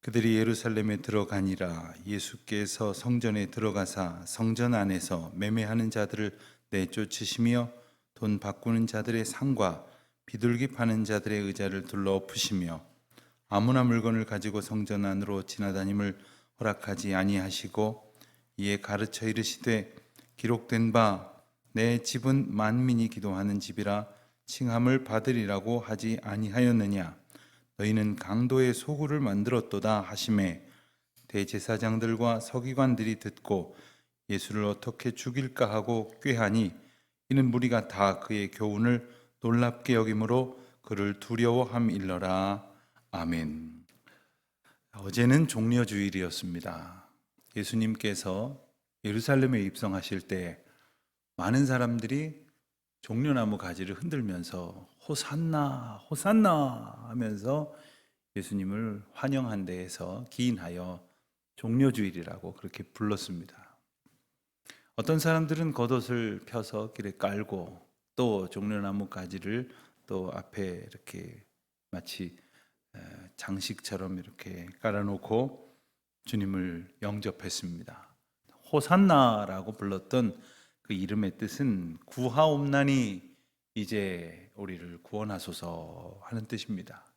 그들이 예루살렘에 들어가니라. 예수께서 성전에 들어가사 성전 안에서 매매하는 자들을 내쫓으시며 돈 바꾸는 자들의 상과 비둘기 파는 자들의 의자를 둘러 엎으시며 아무나 물건을 가지고 성전 안으로 지나다님을 허락하지 아니하시고 이에 가르쳐 이르시되 기록된 바 내 집은 만민이 기도하는 집이라 칭함을 받으리라고 하지 아니하였느냐. 너희는 강도의 소굴을 만들었도다 하시매 대제사장들과 서기관들이 듣고 예수를 어떻게 죽일까 하고 꾀하니 이는 무리가 다 그의 교훈을 놀랍게 여김으로 그를 두려워함일러라. 아멘. 어제는 종려주일이었습니다. 예수님께서 예루살렘에 입성하실 때 많은 사람들이 종려나무 가지를 흔들면서 호산나 호산나 하면서 예수님을 환영한 데에서 기인하여 종려주일이라고 그렇게 불렀습니다. 어떤 사람들은 겉옷을 펴서 길에 깔고 또 종려나무 가지를 또 앞에 이렇게 마치 장식처럼 이렇게 깔아놓고 주님을 영접했습니다. 호산나라고 불렀던 그 이름의 뜻은 구하옵나니 이제 우리를 구원하소서 하는 뜻입니다.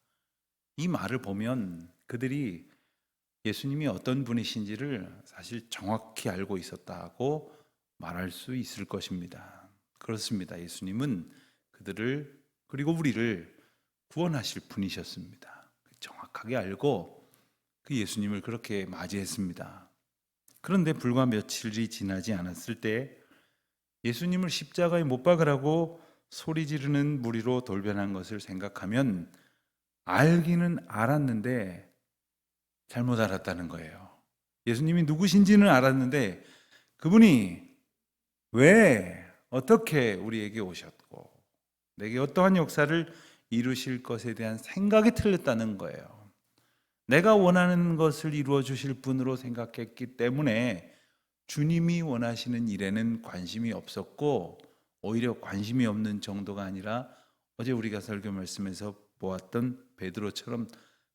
이 말을 보면 그들이 예수님이 어떤 분이신지를 사실 정확히 알고 있었다고 말할 수 있을 것입니다. 그렇습니다. 예수님은 그들을 그리고 우리를 구원하실 분이셨습니다. 정확하게 알고 그 예수님을 그렇게 맞이했습니다. 그런데 불과 며칠이 지나지 않았을 때 예수님을 십자가에 못 박으라고 소리 지르는 무리로 돌변한 것을 생각하면 알기는 알았는데 잘못 알았다는 거예요. 예수님이 누구신지는 알았는데 그분이 왜 어떻게 우리에게 오셨고 내게 어떠한 역사를 이루실 것에 대한 생각이 틀렸다는 거예요. 내가 원하는 것을 이루어 주실 분으로 생각했기 때문에 주님이 원하시는 일에는 관심이 없었고 오히려 관심이 없는 정도가 아니라 어제 우리가 설교 말씀에서 보았던 베드로처럼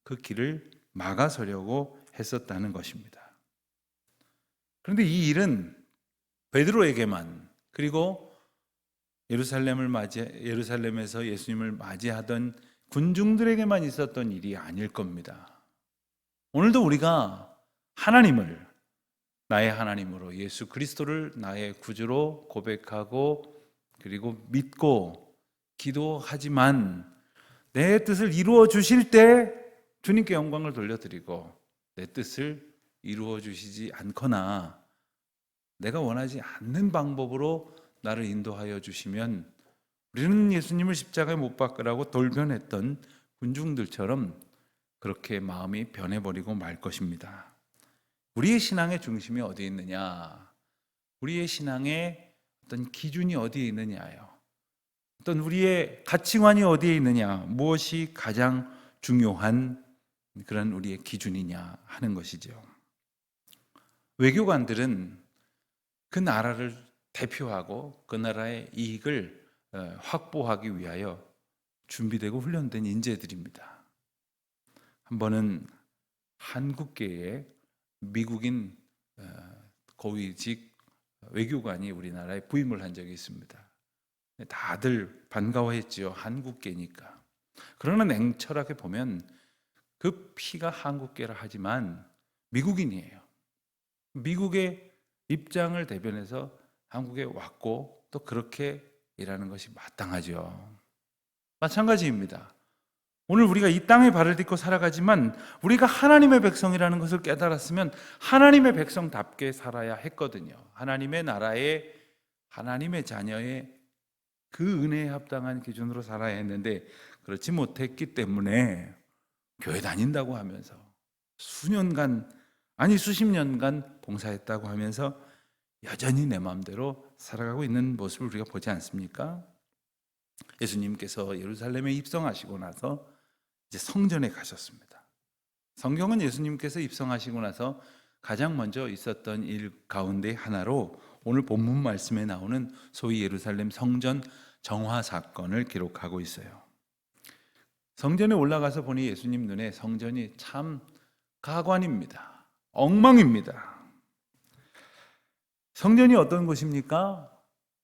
그 길을 막아서려고 했었다는 것입니다. 그런데 이 일은 베드로에게만 그리고 예루살렘에서 예수님을 맞이하던 군중들에게만 있었던 일이 아닐 겁니다. 오늘도 우리가 하나님을 나의 하나님으로 예수 그리스도를 나의 구주로 고백하고 그리고 믿고 기도하지만 내 뜻을 이루어 주실 때 주님께 영광을 돌려드리고 내 뜻을 이루어 주시지 않거나 내가 원하지 않는 방법으로 나를 인도하여 주시면 우리는 예수님을 십자가에 못 박으라고 돌변했던 군중들처럼 그렇게 마음이 변해버리고 말 것입니다. 우리의 신앙의 중심이 어디에 있느냐? 우리의 신앙의 어떤 기준이 어디에 있느냐요? 어떤 우리의 가치관이 어디에 있느냐? 무엇이 가장 중요한 그런 우리의 기준이냐 하는 것이죠. 외교관들은 그 나라를 대표하고 그 나라의 이익을 확보하기 위하여 준비되고 훈련된 인재들입니다. 한 번은 한국계의 미국인 고위직 외교관이 우리나라에 부임을 한 적이 있습니다. 다들 반가워했지요. 한국계니까. 그러나 냉철하게 보면 그 피가 한국계라 하지만 미국인이에요. 미국의 입장을 대변해서 한국에 왔고 또 그렇게 일하는 것이 마땅하죠. 마찬가지입니다. 오늘 우리가 이 땅에 발을 딛고 살아가지만 우리가 하나님의 백성이라는 것을 깨달았으면 하나님의 백성답게 살아야 했거든요. 하나님의 나라의 하나님의 자녀의 그 은혜에 합당한 기준으로 살아야 했는데 그렇지 못했기 때문에 교회 다닌다고 하면서 수년간 아니 수십 년간 봉사했다고 하면서 여전히 내 마음대로 살아가고 있는 모습을 우리가 보지 않습니까? 예수님께서 예루살렘에 입성하시고 나서 이제 성전에 가셨습니다. 성경은 예수님께서 입성하시고 나서 가장 먼저 있었던 일 가운데 하나로 오늘 본문 말씀에 나오는 소위 예루살렘 성전 정화 사건을 기록하고 있어요. 성전에 올라가서 보니 예수님 눈에 성전이 참 가관입니다. 엉망입니다. 성전이 어떤 곳입니까?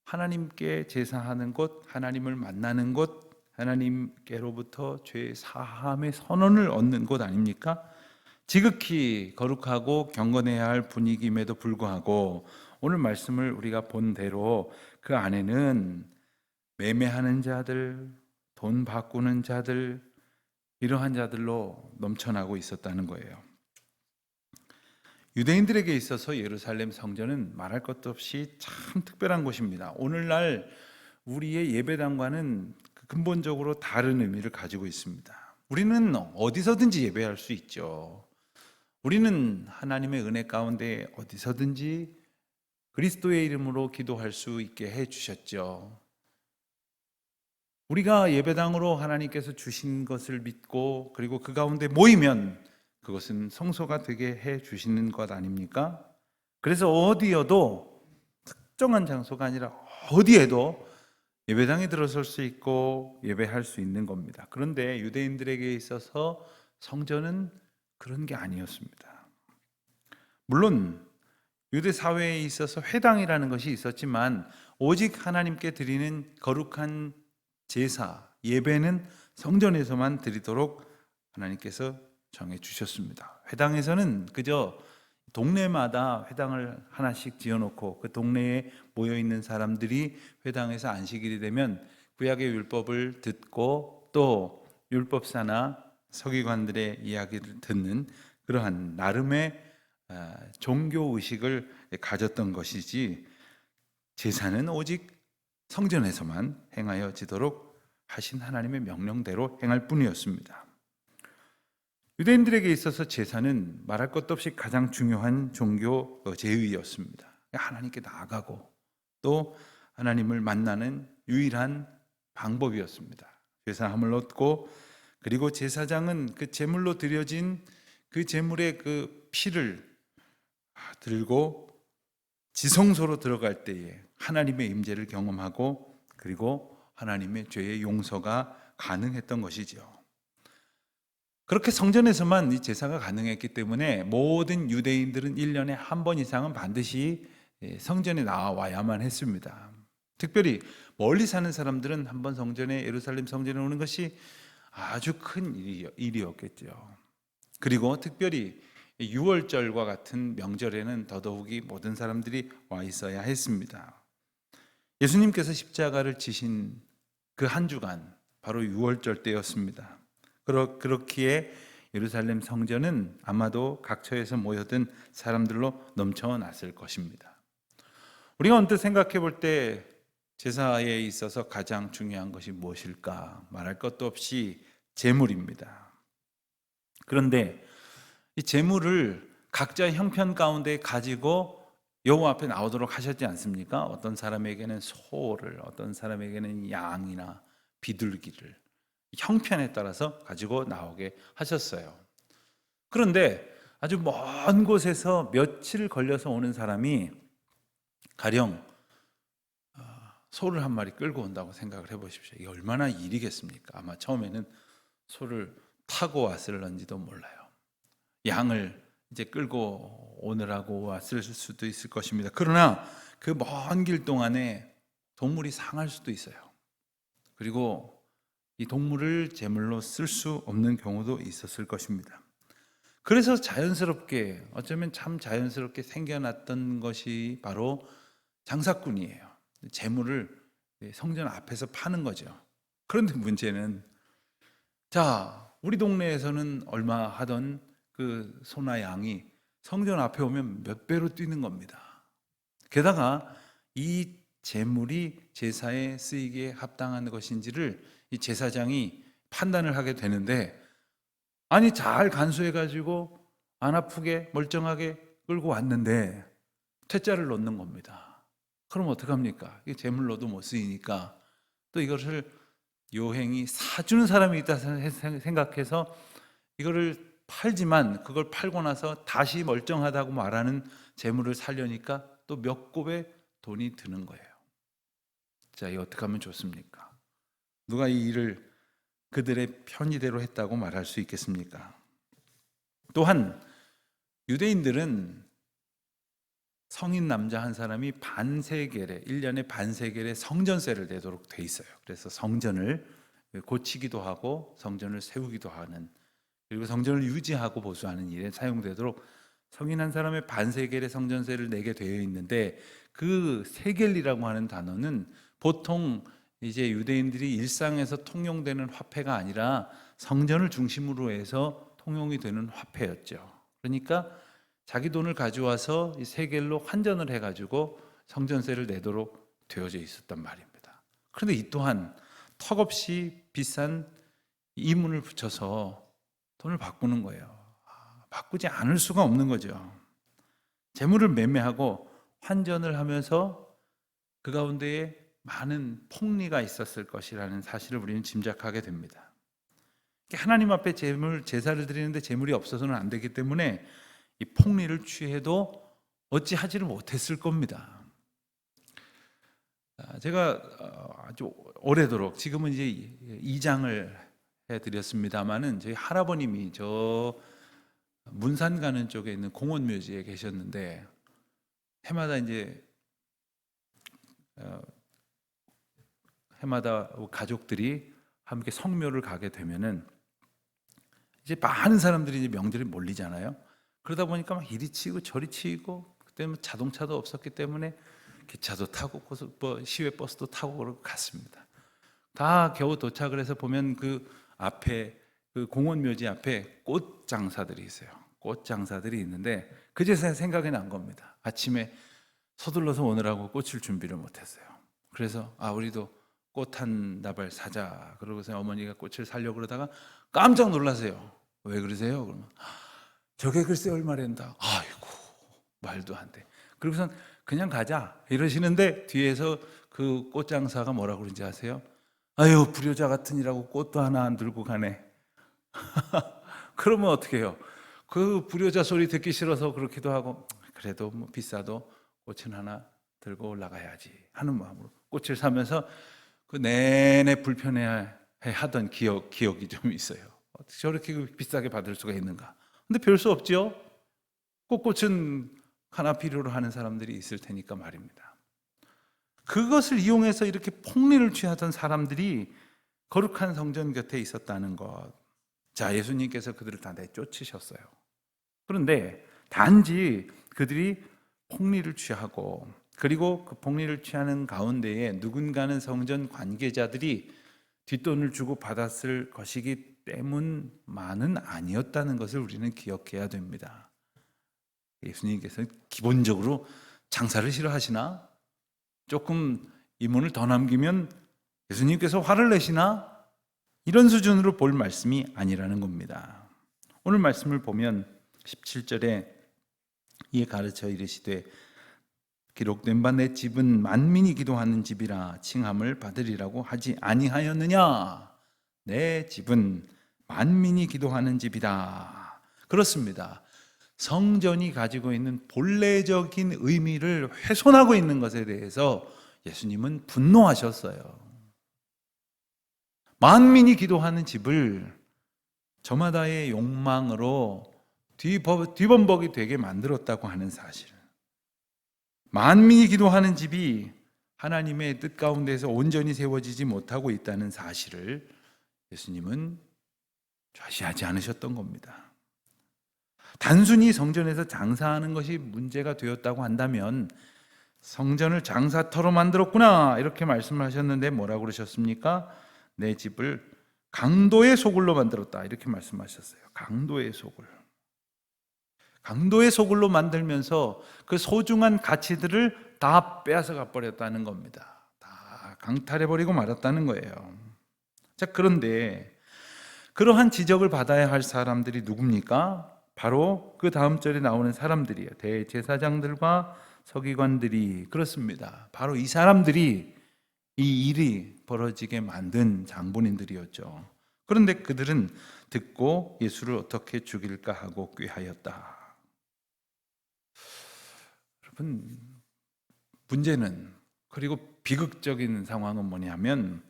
하나님께 제사하는 곳, 하나님을 만나는 곳, 하나님께로부터 죄 사함의 선언을 얻는 곳 아닙니까? 지극히 거룩하고 경건해야 할 분위기임에도 불구하고 오늘 말씀을 우리가 본 대로 그 안에는 매매하는 자들, 돈 바꾸는 자들, 이러한 자들로 넘쳐나고 있었다는 거예요. 유대인들에게 있어서 예루살렘 성전은 말할 것도 없이 참 특별한 곳입니다. 오늘날 우리의 예배당과는 근본적으로 다른 의미를 가지고 있습니다. 우리는 어디서든지 예배할 수 있죠. 우리는 하나님의 은혜 가운데 어디서든지 그리스도의 이름으로 기도할 수 있게 해주셨죠. 우리가 예배당으로 하나님께서 주신 것을 믿고 그리고 그 가운데 모이면 그것은 성소가 되게 해주시는 것 아닙니까? 그래서 어디여도 특정한 장소가 아니라 어디에도 예배당에 들어설 수 있고 예배할 수 있는 겁니다. 그런데 유대인들에게 있어서 성전은 그런 게 아니었습니다. 물론 유대 사회에 있어서 회당이라는 것이 있었지만 오직 하나님께 드리는 거룩한 제사, 예배는 성전에서만 드리도록 하나님께서 정해 주셨습니다. 회당에서는 그저 동네마다 회당을 하나씩 지어놓고 그 동네에 모여있는 사람들이 회당에서 안식일이 되면 구약의 율법을 듣고 또 율법사나 서기관들의 이야기를 듣는 그러한 나름의 종교의식을 가졌던 것이지 제사는 오직 성전에서만 행하여지도록 하신 하나님의 명령대로 행할 뿐이었습니다. 유대인들에게 있어서 제사는 말할 것도 없이 가장 중요한 종교 제의였습니다. 하나님께 나아가고 또 하나님을 만나는 유일한 방법이었습니다. 제사함을 얻고 그리고 제사장은 그 제물로 드려진 그 제물의 그 피를 들고 지성소로 들어갈 때에 하나님의 임재를 경험하고 그리고 하나님의 죄의 용서가 가능했던 것이죠. 그렇게 성전에서만 이 제사가 가능했기 때문에 모든 유대인들은 1년에 한 번 이상은 반드시 성전에 나와야만 했습니다. 특별히 멀리 사는 사람들은 한 번 성전에 예루살렘 성전에 오는 것이 아주 큰 일이었겠죠. 그리고 특별히 6월절과 같은 명절에는 더더욱이 모든 사람들이 와 있어야 했습니다. 예수님께서 십자가를 지신 그 한 주간 바로 6월절 때였습니다. 그렇기에 예루살렘 성전은 아마도 각처에서 모여든 사람들로 넘쳐났을 것입니다. 우리가 언뜻 생각해 볼 때 제사에 있어서 가장 중요한 것이 무엇일까? 말할 것도 없이 제물입니다. 그런데 이 제물을 각자의 형편 가운데 가지고 여호와 앞에 나오도록 하셨지 않습니까? 어떤 사람에게는 소를, 어떤 사람에게는 양이나 비둘기를 형편에 따라서 가지고 나오게 하셨어요. 그런데 아주 먼 곳에서 며칠 걸려서 오는 사람이 가령 소를 한 마리 끌고 온다고 생각을 해보십시오. 이게 얼마나 일이겠습니까? 아마 처음에는 소를 타고 왔을런지도 몰라요. 양을 이제 끌고 오느라고 왔을 수도 있을 것입니다. 그러나 그 먼 길 동안에 동물이 상할 수도 있어요. 그리고 이 동물을 제물로 쓸 수 없는 경우도 있었을 것입니다. 그래서 자연스럽게 어쩌면 참 자연스럽게 생겨났던 것이 바로 장사꾼이에요. 제물을 성전 앞에서 파는 거죠. 그런데 문제는 우리 동네에서는 얼마 하던 그 소나 양이 성전 앞에 오면 몇 배로 뛰는 겁니다. 게다가 이 제물이 제사에 쓰이기에 합당한 것인지를 이 제사장이 판단을 하게 되는데 아니 잘 간수해가지고 안 아프게 멀쩡하게 끌고 왔는데 퇴짜를 넣는 겁니다. 그럼 어떡합니까? 이게 제물로도 못 쓰이니까 또 이것을 요행이 사주는 사람이 있다 생각해서 이거를 팔지만 그걸 팔고 나서 다시 멀쩡하다고 말하는 제물을 살려니까 또 몇 곱의 돈이 드는 거예요. 자, 이거 어떻게 하면 좋습니까? 누가 이 일을 그들의 편의대로 했다고 말할 수 있겠습니까? 또한 유대인들은 성인 남자 한 사람이 반세겔에 1년에 반세겔의 성전세를 내도록 돼 있어요. 그래서 성전을 고치기도 하고 성전을 세우기도 하는, 그리고 성전을 유지하고 보수하는 일에 사용되도록 성인 한 사람의 반세겔의 성전세를 내게 되어 있는데, 그 세겔이라고 하는 단어는 보통 이제 유대인들이 일상에서 통용되는 화폐가 아니라 성전을 중심으로 해서 통용이 되는 화폐였죠. 그러니까 자기 돈을 가져와서 이 세겔로 환전을 해가지고 성전세를 내도록 되어져 있었단 말입니다. 그런데 이 또한 턱없이 비싼 이문을 붙여서 돈을 바꾸는 거예요. 바꾸지 않을 수가 없는 거죠. 재물을 매매하고 환전을 하면서 그 가운데에 많은 폭리가 있었을 것이라는 사실을 우리는 짐작하게 됩니다. 하나님 앞에 제사를 드리는데 재물이 없어서는 안 되기 때문에 이 폭리를 취해도 어찌하지를 못했을 겁니다. 제가 아주 오래도록, 지금은 이제 이장을 해드렸습니다마는 저희 할아버님이 저 문산 가는 쪽에 있는 공원묘지에 계셨는데, 해마다 이제 해마다 가족들이 함께 성묘를 가게 되면은 이제 많은 사람들이 이제 명절에 몰리잖아요. 그러다 보니까 막 이리 치이고 저리 치이고, 그때는 자동차도 없었기 때문에 기차도 타고 시외 버스도 타고 그러고 갔습니다. 다 겨우 도착을 해서 보면 그 앞에, 그 공원 묘지 앞에 꽃 장사들이 있어요. 꽃 장사들이 있는데 그제서야 생각이 난 겁니다. 아침에 서둘러서 오느라고 꽃을 준비를 못했어요. 그래서 우리도 꽃 한 다발 사자. 그러고서 어머니가 꽃을 사려고 그러다가 깜짝 놀라세요. 왜 그러세요? 그러면 저게 글쎄 얼마랜다. 아이고, 말도 안 돼. 그러고선 그냥 가자 이러시는데, 뒤에서 그 꽃장사가 뭐라고 그러는지 아세요? 아유, 불효자 같으니라고 꽃도 하나 안 들고 가네. 그러면 어떻게 해요? 그 불효자 소리 듣기 싫어서 그렇기도 하고, 그래도 뭐 비싸도 꽃은 하나 들고 올라가야지 하는 마음으로 꽃을 사면서 그 내내 불편해 하던 기억이 좀 있어요. 어떻게 저렇게 비싸게 받을 수가 있는가? 근데 별 수 없죠. 꽃은 하나 필요로 하는 사람들이 있을 테니까 말입니다. 그것을 이용해서 이렇게 폭리를 취하던 사람들이 거룩한 성전 곁에 있었다는 것. 자, 예수님께서 그들을 다 내쫓으셨어요. 그런데 단지 그들이 폭리를 취하고, 그리고 그 폭리를 취하는 가운데에 누군가는 성전 관계자들이 뒷돈을 주고 받았을 것이기 때문만은 아니었다는 것을 우리는 기억해야 됩니다. 예수님께서 기본적으로 장사를 싫어하시나? 조금 이문을 더 남기면 예수님께서 화를 내시나? 이런 수준으로 볼 말씀이 아니라는 겁니다. 오늘 말씀을 보면 17절에 이에 가르쳐 이르시되 기록된 바 내 집은 만민이 기도하는 집이라 칭함을 받으리라고 하지 아니하였느냐? 내 집은 만민이 기도하는 집이다. 그렇습니다. 성전이 가지고 있는 본래적인 의미를 훼손하고 있는 것에 대해서 예수님은 분노하셨어요. 만민이 기도하는 집을 저마다의 욕망으로 뒤범벅이 되게 만들었다고 하는 사실, 만민이 기도하는 집이 하나님의 뜻 가운데서 온전히 세워지지 못하고 있다는 사실을 예수님은 좌시하지 않으셨던 겁니다. 단순히 성전에서 장사하는 것이 문제가 되었다고 한다면 성전을 장사터로 만들었구나 이렇게 말씀을 하셨는데, 뭐라고 그러셨습니까? 내 집을 강도의 소굴로 만들었다 이렇게 말씀하셨어요. 강도의 소굴. 강도의 소굴로 만들면서 그 소중한 가치들을 다 빼앗아 버렸다는 겁니다. 다 강탈해버리고 말았다는 거예요. 자, 그런데 그러한 지적을 받아야 할 사람들이 누굽니까? 바로 그 다음 절에 나오는 사람들이에요. 대제사장들과 서기관들이. 그렇습니다. 바로 이 사람들이 이 일이 벌어지게 만든 장본인들이었죠. 그런데 그들은 듣고 예수를 어떻게 죽일까 하고 꾀하였다. 여러분, 문제는, 그리고 비극적인 상황은 뭐냐면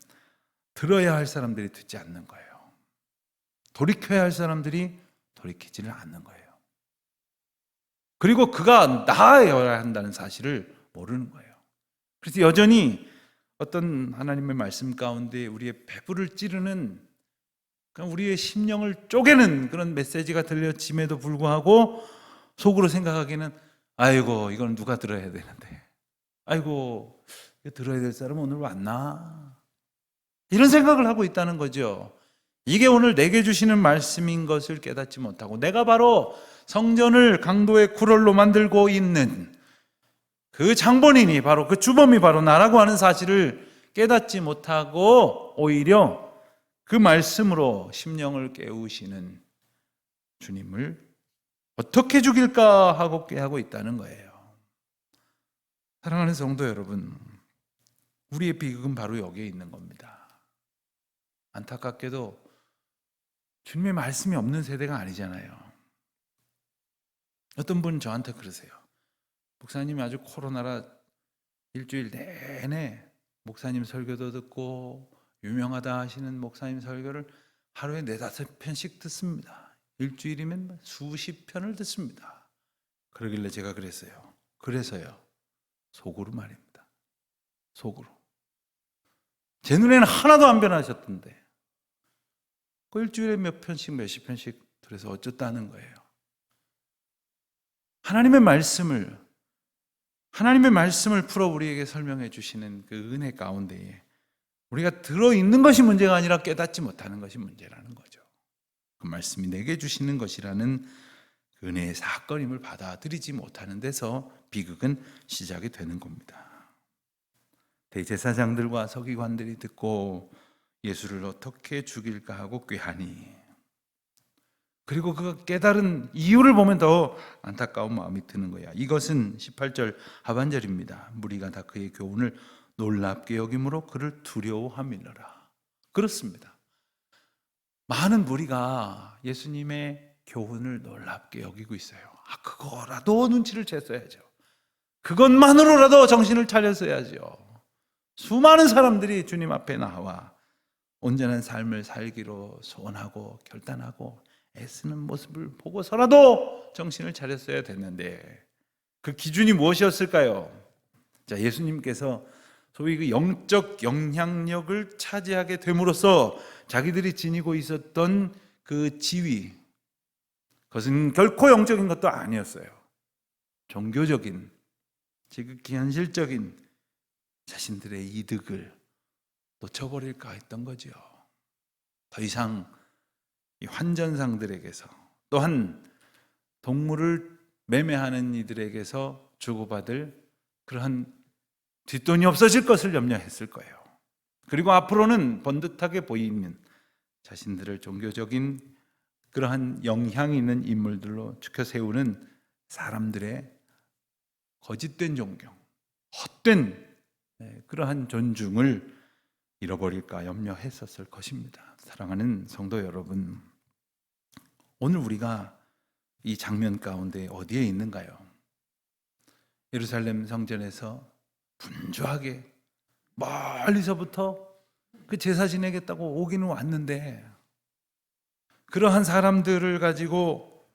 들어야 할 사람들이 듣지 않는 거예요. 돌이켜야 할 사람들이 돌이키지를 않는 거예요. 그리고 그가 나아야 한다는 사실을 모르는 거예요. 그래서 여전히 어떤 하나님의 말씀 가운데 우리의 배부를 찌르는, 우리의 심령을 쪼개는 그런 메시지가 들려짐에도 불구하고 속으로 생각하기는 아이고 이건 누가 들어야 되는데, 아이고 이거 들어야 될 사람 오늘 왔나, 이런 생각을 하고 있다는 거죠. 이게 오늘 내게 주시는 말씀인 것을 깨닫지 못하고, 내가 바로 성전을 강도의 굴얼로 만들고 있는 그 장본인이 바로, 그 주범이 바로 나라고 하는 사실을 깨닫지 못하고 오히려 그 말씀으로 심령을 깨우시는 주님을 어떻게 죽일까 하고 꾀하고 있다는 거예요. 사랑하는 성도 여러분, 우리의 비극은 바로 여기에 있는 겁니다. 안타깝게도 주님의 말씀이 없는 세대가 아니잖아요. 어떤 분은 저한테 그러세요. 목사님이 아주 코로나라 일주일 내내 목사님 설교도 듣고 유명하다 하시는 목사님 설교를 하루에 4-5편씩 듣습니다. 일주일이면 수십 편을 듣습니다. 그러길래 제가 그랬어요. 그래서요. 속으로 말입니다. 속으로. 제 눈에는 하나도 안 변하셨던데 그 일주일에 몇 편씩 몇십 편씩 들어서 어쩌다는 거예요. 하나님의 말씀을 풀어 우리에게 설명해 주시는 그 은혜 가운데에 우리가 들어있는 것이 문제가 아니라 깨닫지 못하는 것이 문제라는 거죠. 그 말씀이 내게 주시는 것이라는 그 은혜의 사건임을 받아들이지 못하는 데서 비극은 시작이 되는 겁니다. 대제사장들과 서기관들이 듣고 예수를 어떻게 죽일까 하고 꾀하니, 그리고 그가 깨달은 이유를 보면 더 안타까운 마음이 드는 거야. 이것은 18절 하반절입니다. 무리가 다 그의 교훈을 놀랍게 여김으로 그를 두려워함이니라. 그렇습니다. 많은 무리가 예수님의 교훈을 놀랍게 여기고 있어요. 그거라도 눈치를 챘어야죠. 그것만으로라도 정신을 차렸어야죠. 수많은 사람들이 주님 앞에 나와 온전한 삶을 살기로 소원하고 결단하고 애쓰는 모습을 보고서라도 정신을 차렸어야 됐는데, 그 기준이 무엇이었을까요? 자, 예수님께서 소위 그 영적 영향력을 차지하게 됨으로써 자기들이 지니고 있었던 그 지위, 그것은 결코 영적인 것도 아니었어요. 종교적인, 지극히 현실적인 자신들의 이득을 놓쳐버릴까 했던 거죠. 더 이상 이 환전상들에게서, 또한 동물을 매매하는 이들에게서 주고받을 그러한 뒷돈이 없어질 것을 염려했을 거예요. 그리고 앞으로는 번듯하게 보이는 자신들을 종교적인 그러한 영향이 있는 인물들로 추켜 세우는 사람들의 거짓된 존경, 헛된 그러한 존중을 잃어버릴까 염려했었을 것입니다. 사랑하는 성도 여러분, 오늘 우리가 이 장면 가운데 어디에 있는가요? 예루살렘 성전에서 분주하게 멀리서부터 그 제사 지내겠다고 오기는 왔는데, 그러한 사람들을 가지고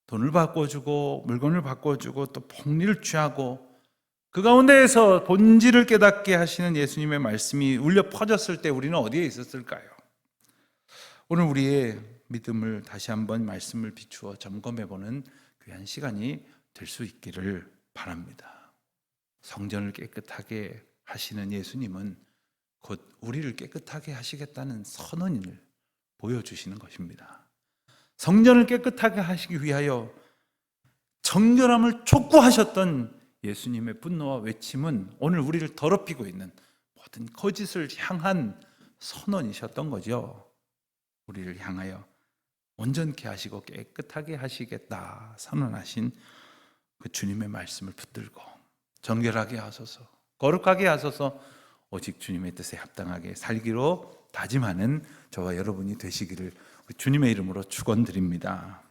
돈을 바꿔주고 물건을 바꿔주고 또 폭리를 취하고 그 가운데에서 본질을 깨닫게 하시는 예수님의 말씀이 울려 퍼졌을 때 우리는 어디에 있었을까요? 오늘 우리의 믿음을 다시 한번 말씀을 비추어 점검해보는 귀한 시간이 될 수 있기를 바랍니다. 성전을 깨끗하게 하시는 예수님은 곧 우리를 깨끗하게 하시겠다는 선언을 보여주시는 것입니다. 성전을 깨끗하게 하시기 위하여 정결함을 촉구하셨던 예수님의 분노와 외침은 오늘 우리를 더럽히고 있는 모든 거짓을 향한 선언이셨던 거죠. 우리를 향하여 온전케 하시고 깨끗하게 하시겠다 선언하신 그 주님의 말씀을 붙들고 정결하게 하소서, 거룩하게 하소서, 오직 주님의 뜻에 합당하게 살기로 다짐하는 저와 여러분이 되시기를 주님의 이름으로 축원드립니다.